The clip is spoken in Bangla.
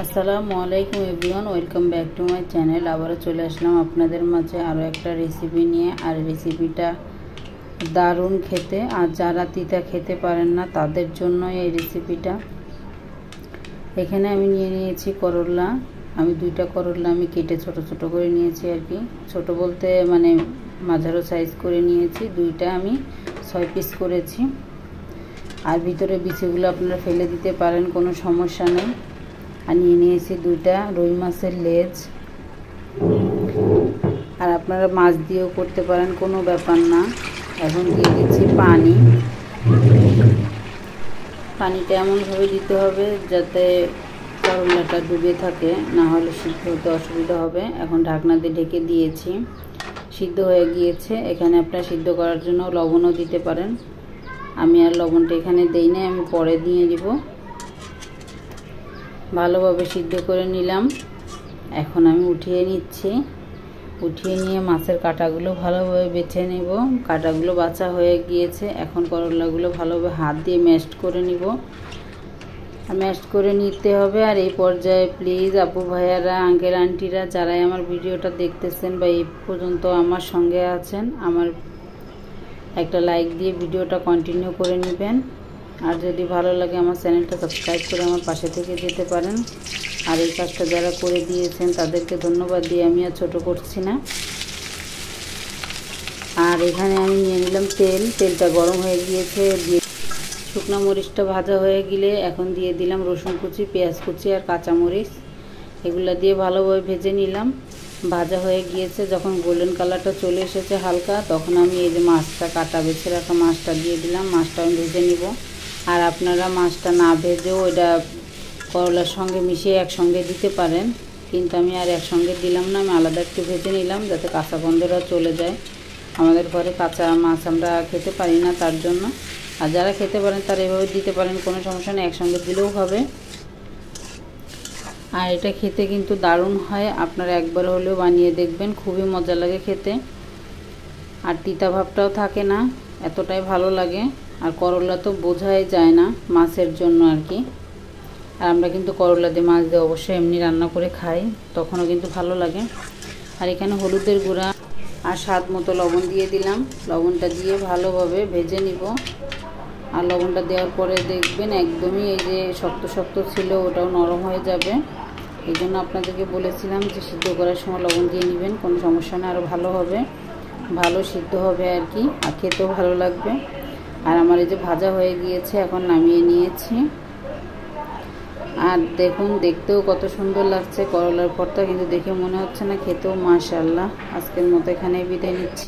আসসালামু আলাইকুম everyone, welcome back to my channel. আবারও চলে আসলাম আপনাদের মাঝে আরও একটা রেসিপি নিয়ে। আর রেসিপিটা দারুণ খেতে, আর যারা তিতা খেতে পারেন না তাদের জন্য এই রেসিপিটা। এখানে আমি নিয়ে নিয়েছি করলা। আমি দুইটা করলা আমি কেটে ছোট ছোট করে নিয়েছি আর কি। ছোট বলতে মানে মাঝারো সাইজ করে নিয়েছি। দুইটা আমি 6 পিস করেছি। আর ভিতরে বিচিগুলো আপনারা ফেলে দিতে পারেন, কোনো সমস্যা নেই। আর নিয়ে নিয়েছি দুইটা রুই মাছের লেজ। আর আপনারা মাছ দিয়েও করতে পারেন, কোনো ব্যাপার না। এখন দিয়ে দিচ্ছি পানি। পানিটা এমনভাবে দিতে হবে যাতে করলাটা ডুবে থাকে, না হলে সিদ্ধ হতে অসুবিধা হবে। এখন ঢাকনা দিয়ে ঢেকে দিয়েছি, সিদ্ধ হয়ে গিয়েছে। এখানে আপনারা সিদ্ধ করার জন্য লবণও দিতে পারেন। আমি আর লবণটা এখানে দেই না, আমি পরে দিয়ে দিব। ভালোভাবে সিদ্ধ করে নিলাম। এখন আমি উঠিয়ে নিচ্ছি। উঠিয়ে নিয়ে মাছের কাঁটাগুলো ভালোভাবে বেছে নেব। কাঁটাগুলো বাছা হয়ে গিয়েছে। এখন করলাগুলো ভালোভাবে হাত দিয়ে ম্যাশড করে নিব। ম্যাশড করে নিতে হবে। আর এই পর্যায়ে প্লিজ আপু ভাইয়ারা, আঙ্কেল আন্টিরা, যারাই আমার ভিডিওটা দেখতেছেন বা এই পর্যন্ত আমার সঙ্গে আছেন, আমার একটা লাইক দিয়ে ভিডিওটা কন্টিনিউ করে নেবেন। আর যদি ভালো লাগে আমার চ্যানেলটা সাবস্ক্রাইব করে আমার পাশে থেকে যেতে পারেন। আর এই কাজটা যারা করে দিয়েছেন তাদেরকে ধন্যবাদ দিয়ে আমি আর ছোটো করছি না। আর এখানে আমি নিয়ে নিলাম তেল। তেলটা গরম হয়ে গিয়েছে। দিয়ে শুকনো মরিচটা ভাজা হয়ে গেলে এখন দিয়ে দিলাম রসুন কুচি, পেঁয়াজ কুচি আর কাঁচামরিচ। এগুলো দিয়ে ভালোভাবে ভেজে নিলাম। ভাজা হয়ে গিয়েছে, যখন গোল্ডেন কালারটা চলে এসেছে হালকা, তখন আমি এই যে মাছটা কাটা বেছে রাখা মাছটা দিয়ে দিলাম। মাছটা আমি ভেজে নিব। আর আপনারা মাছটা না ভেজেও এটা করলার সঙ্গে মিশিয়ে একসঙ্গে দিতে পারেন, কিন্তু আমি আর একসঙ্গে দিলাম না। আমি আলাদা একটু ভেজে নিলাম যাতে কাঁচা গন্ধটা চলে যায়। আমাদের ঘরে কাঁচা মাছ আমরা খেতে পারি না, তার জন্য। আর যারা খেতে পারেন তারা এভাবে দিতে পারেন, কোনো সমস্যা নেই, একসঙ্গে দিলেও হবে। আর এটা খেতে কিন্তু দারুণ হয়। আপনারা একবার হলেও বানিয়ে দেখবেন, খুবই মজা লাগে খেতে। আর তিতা ভাবটাও থাকে না, এতটাই ভালো লাগে। আর করলা তো বোঝাই যায় না মাছের জন্য আর কি। আর আমরা কিন্তু করলা দিয়ে মাছ দিয়ে অবশ্যই এমনি রান্না করে খাই, তখনও কিন্তু ভালো লাগে। আর এখানে হলুদের গুঁড়া আর স্বাদ মতো লবণ দিয়ে দিলাম। লবণটা দিয়ে ভালোভাবে ভেজে নিব। আর লবণটা দেওয়ার পরে দেখবেন একদমই এই যে শক্ত শক্ত ছিল ওটাও নরম হয়ে যাবে। এই জন্য আপনাদেরকে বলেছিলাম যে সিদ্ধ করার সময় লবণ দিয়ে নেবেন, কোনো সমস্যা না, আরও ভালো হবে, ভালো সিদ্ধ হবে আর কি। আর খেতেও ভালো লাগবে। আর আমার এই যে ভাজা হয়ে গিয়েছে, এখন নামিয়ে নিয়েছি। আর দেখুন দেখতেও কত সুন্দর লাগছে করলার ভর্তা, কিন্তু দেখে মনে হচ্ছে না, খেতেও মাশাআল্লাহ। আজকের মতো এখানেই বিদায় নিচ্ছি।